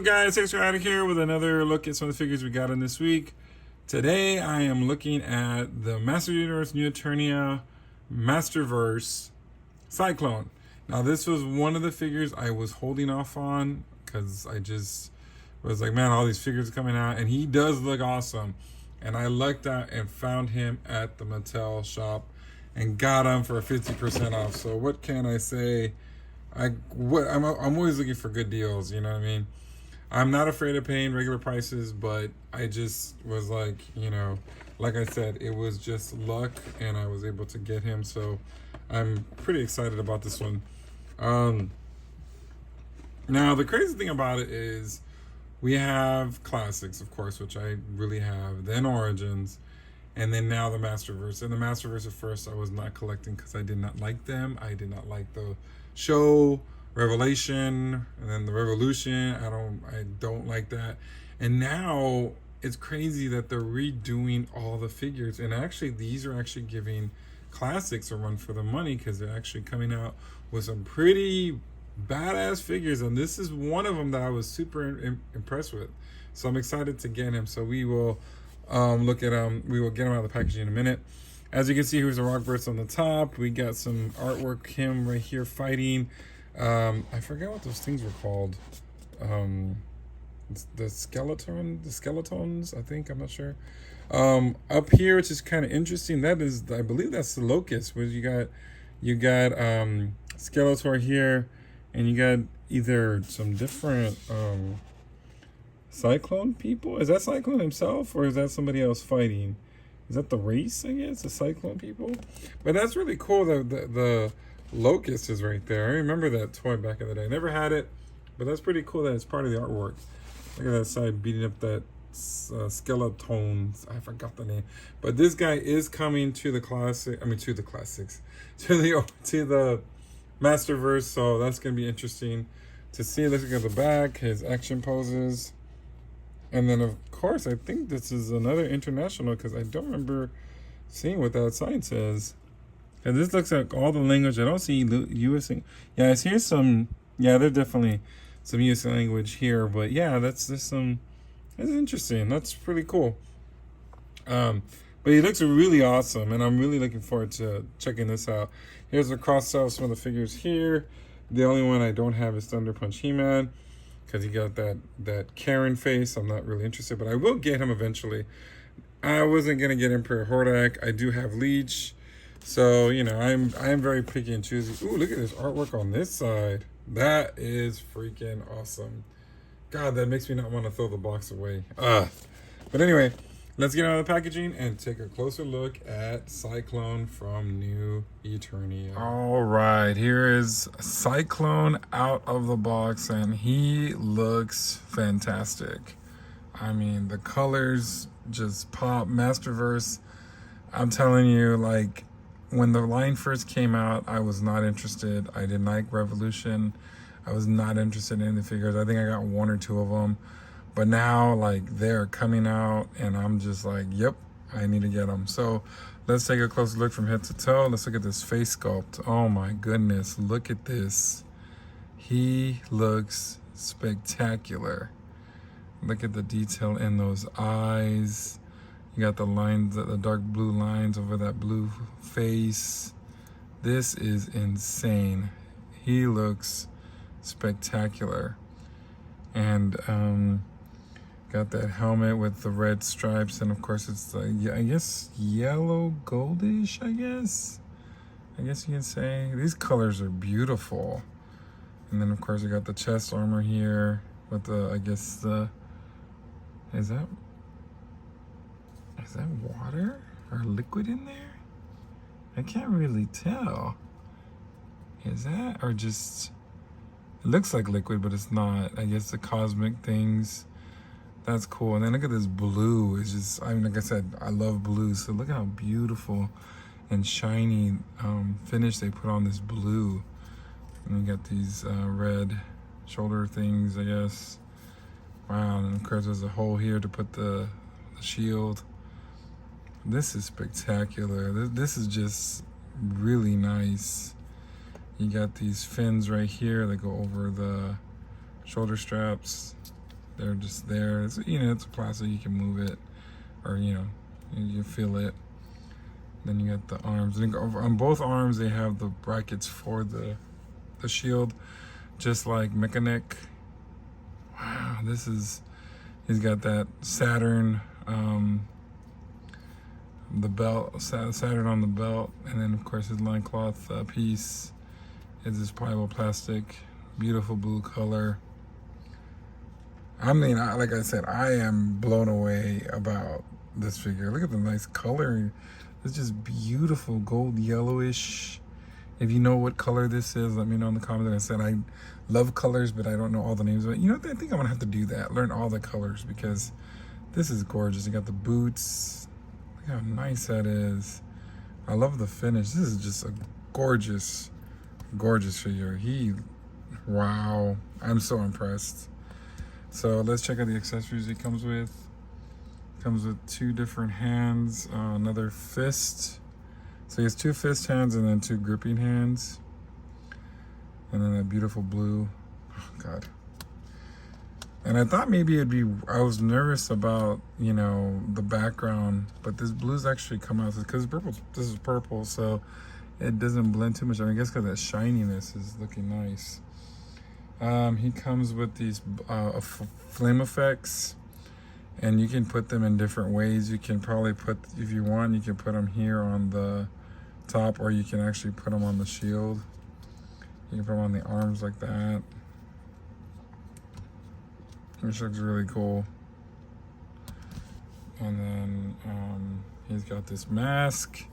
up, guys? Thanks for out of here with another look at some of the figures we got in this week. Today, I am looking at the Masterverse New Eternia Masterverse Sy-Klone. Now, this was one of the figures I was holding off on because I just was like, man, all these figures are coming out, and he does look awesome. And I lucked out and found him at the Mattel shop and got him for 50% off. So what can I say? I'm always looking for good deals, you know what I mean? I'm not afraid of paying regular prices, but I just was like, you know, like I said, it was just luck and I was able to get him. So I'm pretty excited about this one. Now, the crazy thing about it is we have classics, of course, which I really have, then Origins, and then now the Masterverse. And the Masterverse at first I was not collecting because I did not like them. I did not like the show Revelation and then the Revolution. I don't like that. And now it's crazy that they're redoing all the figures, and actually these are actually giving classics a run for the money because they're actually coming out with some pretty badass figures, and this is one of them that I was super impressed with. So I'm excited to get him. So we will look at we will get him out of the packaging in a minute. As you can see, here's a rock burst on the top. We got some artwork, him right here fighting. I forgot what those things were called. The skeletons, I think, I'm not sure. Up here, which is kind of interesting, that is, I believe that's the Locust, where you got Skeletor here, and you got either some different Sy-Klone people. Is that Sy-Klone himself, or is that somebody else fighting? Is that the race, I guess, the Sy-Klone people? But that's really cool that the Locust is right there. I remember that toy back in the day. I never had it, but that's pretty cool that it's part of the artwork. Look at that side beating up that Skeletons. I forgot the name. But this guy is coming to the classics. To the Masterverse, so that's going to be interesting to see. Let's look at the back, his action poses. And then, of course, I think this is another international because I don't remember seeing what that sign says. And this looks like all the language. I don't see U.S. Yeah, I see some. Yeah, there's definitely some U.S. language here. But yeah, that's interesting. That's pretty cool. But he looks really awesome, and I'm really looking forward to checking this out. Here's a cross-sell of some of the figures here. The only one I don't have is Thunder Punch He-Man, because he got that Karen face. I'm not really interested, but I will get him eventually. I wasn't gonna get Emperor Hordak. I do have Leech, so you know I am very picky and choosy. Ooh, look at this artwork on this side. That is freaking awesome. God, that makes me not want to throw the box away. But anyway, let's get out of the packaging and take a closer look at Sy-Klone from New Eternia. All right, here is Sy-Klone out of the box, and he looks fantastic. I mean, the colors just pop. Masterverse, I'm telling you, like, when the line first came out, I was not interested. I didn't like Revolution. I was not interested in the figures. I think I got one or two of them. But now, like, they're coming out, and I'm just like, yep, I need to get them. So let's take a closer look from head to toe. Let's look at this face sculpt. Oh, my goodness. Look at this. He looks spectacular. Look at the detail in those eyes. You got the lines, the dark blue lines over that blue face. This is insane. He looks spectacular. And got that helmet with the red stripes, and of course it's I guess yellow goldish, I guess you can say. These colors are beautiful. And then of course you got the chest armor here with is that water or liquid in there? I can't really tell. Is that, or just, it looks like liquid, but it's not. I guess the cosmic things. That's cool. And then look at this blue. It's just, I mean, like I said, I love blue. So look at how beautiful and shiny finish they put on this blue. And you got these red shoulder things, I guess. Wow. And of course there's a hole here to put the shield. This is spectacular. This is just really nice. You got these fins right here that go over the shoulder straps. they're just there. It's, you know, it's plastic, you can move it, or, you know, you feel it. Then you got the arms. And on both arms, they have the brackets for the shield, just like Mechanic. Wow, this is, he's got that Saturn, the belt, Saturn on the belt, and then of course his loincloth piece is this pliable plastic, beautiful blue color. I mean, like I said, I am blown away about this figure. Look at the nice color. It's just beautiful, gold yellowish. If you know what color this is, let me know in the comments. Like I said, I love colors, but I don't know all the names. But you know what? I think I'm gonna have to do that. Learn all the colors, because this is gorgeous. You got the boots. Look how nice that is. I love the finish. This is just a gorgeous, gorgeous figure. Wow. I'm so impressed. So let's check out the accessories he comes with. Comes with 2 different hands, another fist. So he has 2 fist hands and then 2 gripping hands. And then that beautiful blue. Oh, God. And I thought maybe it'd be, I was nervous about, you know, the background, but this blue's actually come out, because purple, this is purple, so it doesn't blend too much. I mean, I guess because that shininess is looking nice. He comes with these flame effects, and you can put them in different ways. You can probably put, if you want, you can put them here on the top, or you can actually put them on the shield. You can put them on the arms like that, which looks really cool. And then he's got this mask,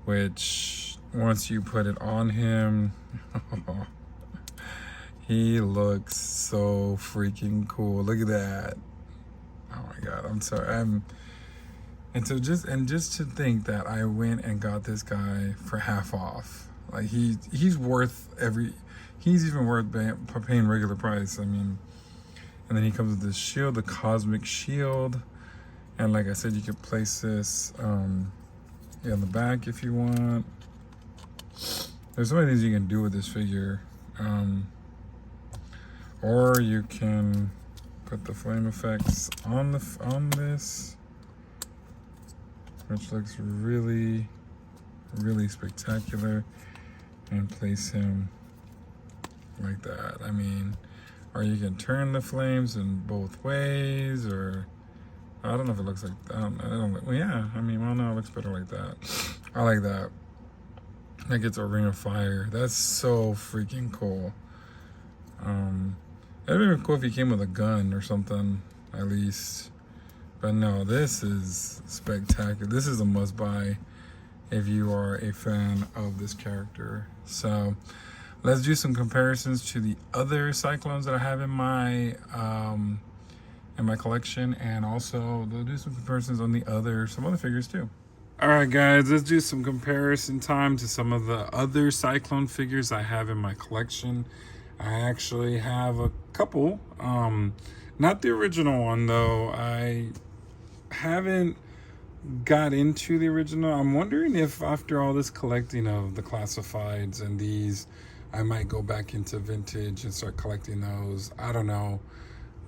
which once you put it on him, he looks so freaking cool. Look at that. Oh my God, I'm sorry. And just to think that I went and got this guy for half off. Like he's worth he's even worth paying regular price. I mean, and then he comes with this shield, the Cosmic Shield. And like I said, you can place this on the back if you want. There's so many things you can do with this figure. Or you can put the flame effects on this, which looks really, really spectacular, and place him like that. I mean, or you can turn the flames in both ways, or I don't know if it looks like, well, yeah, I mean, well, no, it looks better like that. I like that. That gets a ring of fire. That's so freaking cool. It'd be cool if he came with a gun or something, at least. But no, this is spectacular. This is a must-buy if you are a fan of this character. So let's do some comparisons to the other Sy-Klones that I have in my collection, and also we'll do some comparisons on some other figures too. All right, guys, let's do some comparison time to some of the other Sy-Klone figures I have in my collection. I actually have a couple, not the original one though. I haven't got into the original. I'm wondering if after all this collecting of the classifieds and these, I might go back into vintage and start collecting those. I don't know,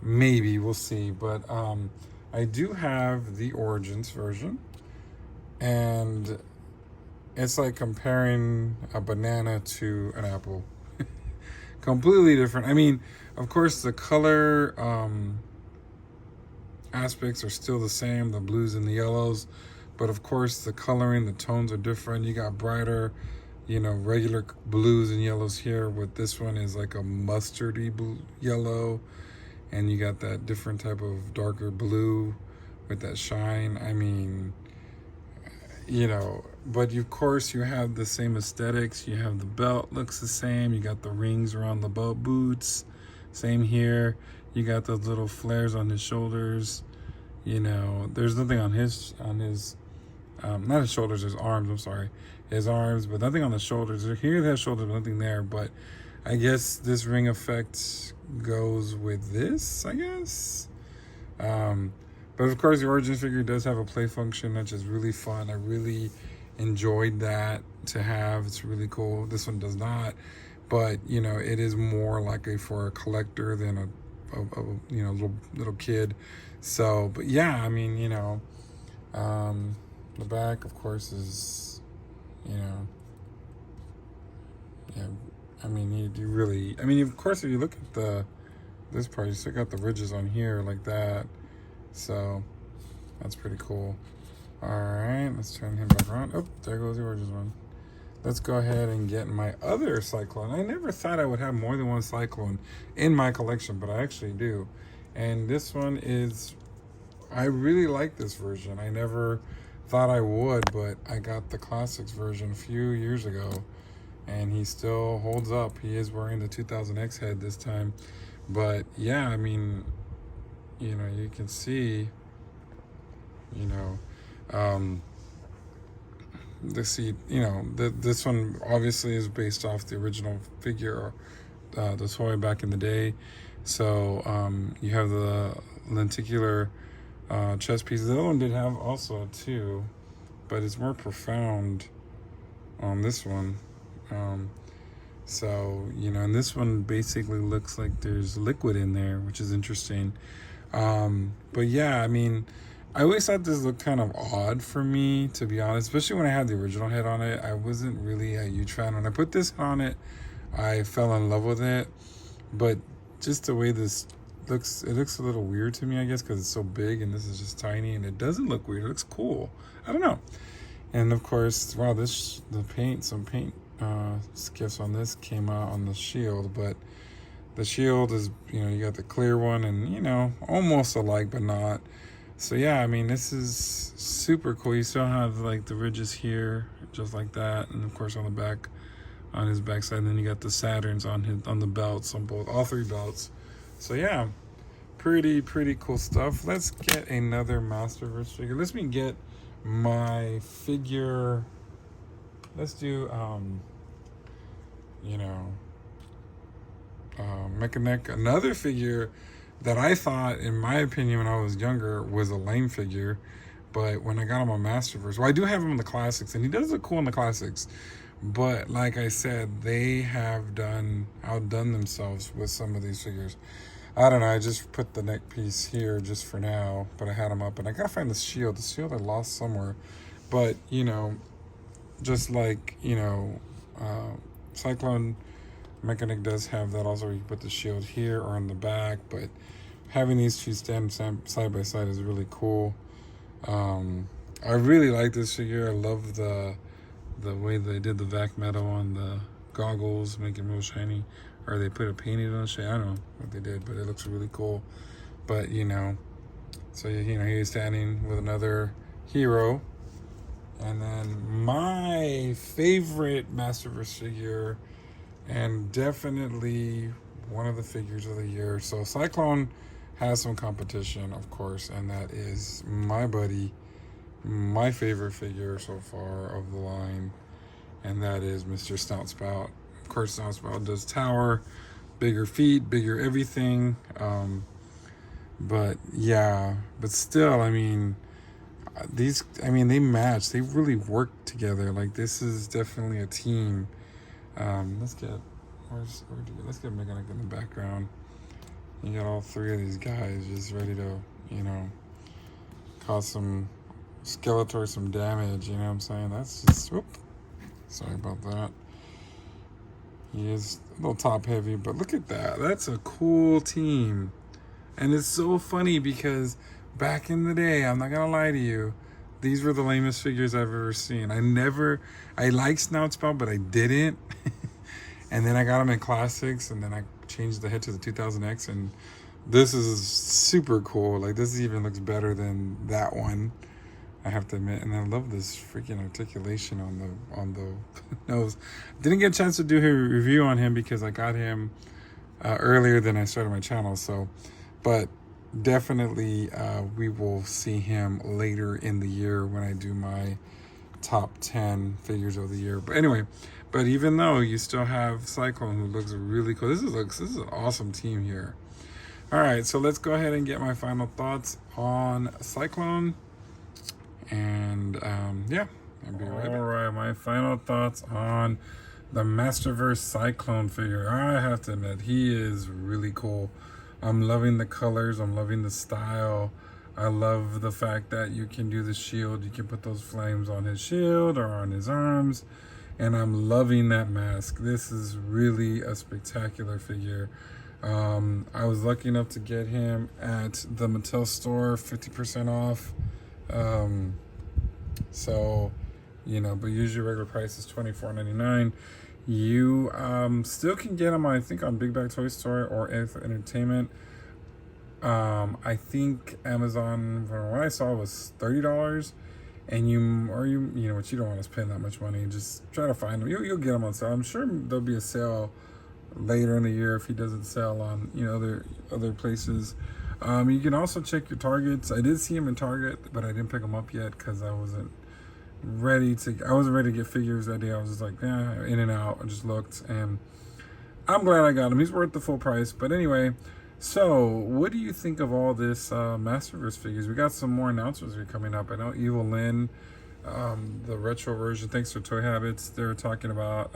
maybe, we'll see. But I do have the Origins version, and it's like comparing a banana to an apple. Completely different. I mean, of course, the color aspects are still the same, the blues and the yellows, but of course, the coloring, the tones are different. You got brighter, you know, regular blues and yellows here, with this one is like a mustardy blue, yellow, and you got that different type of darker blue with that shine. I mean, you know, but of course you have the same aesthetics. You have the belt looks the same. You got the rings around the belt boots, same here. You got those little flares on his shoulders. You know, there's nothing on his not his shoulders, his arms, I'm sorry, his arms, but nothing on the shoulders. Here they have shoulders, but nothing there. But I guess this ring effect goes with this, I guess. But of course, the Origins figure does have a play function, which is really fun. I really enjoyed that to have. It's really cool. This one does not, but you know, it is more like for a collector than you know, little kid. So, but yeah, I mean, you know, the back, of course, is, you know, yeah. I mean, you really, I mean, of course, if you look at this part, you still got the ridges on here like that. So that's pretty cool. All right, let's turn him back around. Oh, there goes the orange one. Let's go ahead and get my other Sy-Klone. I never thought I would have more than one Sy-Klone in my collection, but I actually do. And this one is, I really like this version. I never thought I would, but I got the Classics version a few years ago, and he still holds up. He is wearing the 2000X head this time. But yeah, I mean, you know, you can see, you know, you know, this one obviously is based off the original figure, the toy back in the day. So you have the lenticular chest piece. The other one did have also too, but it's more profound on this one. So, you know, and this one basically looks like there's liquid in there, which is interesting. But yeah, I mean, I always thought this looked kind of odd for me, to be honest, especially when I had the original head on it. I wasn't really a huge fan. When I put this on it, I fell in love with it. But just the way this looks, it looks a little weird to me, I guess, because it's so big and this is just tiny, and it doesn't look weird. It looks cool. I don't know. And of course, wow, some paint skiffs on this came out on the shield, but the shield is, you know, you got the clear one and, you know, almost alike, but not. So yeah, I mean, this is super cool. You still have like the ridges here, just like that, and of course on the back, on his backside. And then you got the Saturns on the belts, on all three belts. So yeah, pretty cool stuff. Let's get another Masterverse figure. Let me get my figure. Let's do you know, Mechanic, another figure that I thought, in my opinion, when I was younger, was a lame figure. But when I got him on Masterverse, well, I do have him in the Classics, and he does look cool in the Classics. But like I said, they have outdone themselves with some of these figures. I don't know, I just put the neck piece here just for now, but I had him up, and I gotta find the shield. The shield I lost somewhere. But, you know, just like, you know, Sy-Klone Mechanic does have that also, where you put the shield here or on the back, but having these two stand side by side is really cool. I really like this figure. I love the way they did the vac metal on the goggles, make it real shiny, or they put a painted on shade. I don't know what they did, but it looks really cool. But, you know, so, you know, he's standing with another hero. And then my favorite Masterverse figure, and definitely one of the figures of the year. So Sy-Klone has some competition, of course, and that is my buddy, my favorite figure so far of the line, and that is Mr. Snout Spout. Of course, Snout Spout does tower, bigger feet, bigger everything. But yeah, but still, I mean, they match. They really work together. Like, this is definitely a team. Let's get Mechanic in the background. You got all three of these guys just ready to, you know, cause some Skeletor some damage. You know what I'm saying? That's just, whoop. Sorry about that. He is a little top heavy, but look at that. That's a cool team. And it's so funny because back in the day, I'm not gonna lie to you, these were the lamest figures I've ever seen. I liked Snout Spout, but I didn't. And then I got them in Classics, and then I changed the head to the 2000X, and this is super cool. Like, this even looks better than that one, I have to admit. And I love this freaking articulation on the nose. Didn't get a chance to do a review on him because I got him earlier than I started my channel. So, but definitely we will see him later in the year when I do my top 10 figures of the year. But anyway, but even though you still have Sy-Klone, who looks really cool. This is an awesome team here. All right, so let's go ahead and get my final thoughts on Sy-Klone. And yeah, I'll be right back. All right, my final thoughts on the Masterverse Sy-Klone figure. I have to admit, he is really cool. I'm loving the colors. I'm loving the style. I love the fact that you can do the shield. You can put those flames on his shield or on his arms. And I'm loving that mask. This is really a spectacular figure. I was lucky enough to get him at the Mattel store, 50% off. So, you know, but usually regular price is $24.99. You still can get them, I think, on Big Bag Toy Store or Entertainment. I think Amazon, from what I saw, was $30. And you know what, you don't want to spend that much money. Just try to find them. You'll get them on sale. I'm sure there'll be a sale later in the year if he doesn't sell on, you know, other places. You can also check your Targets. I did see him in Target, but I didn't pick him up yet because I wasn't ready to get figures that day. I was just like, yeah, in and out. I just looked, and I'm glad I got him. He's worth the full price. But anyway, so what do you think of all this Masterverse figures? We got some more announcements that are coming up. I know Evil Lynn, the retro version, thanks for Toy Habits, they're talking about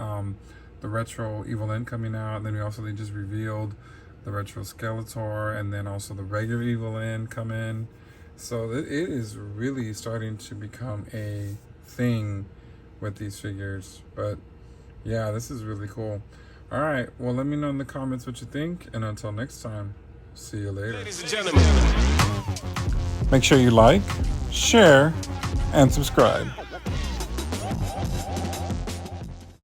the retro Evil Lynn coming out. And then they just revealed the retro Skeletor, and then also the regular Evil Lynn come in. So it is really starting to become a thing with these figures. But yeah, this is really cool. All right, well, let me know in the comments what you think, and until next time, see you later. Ladies and gentlemen, Make sure you like, share, and subscribe.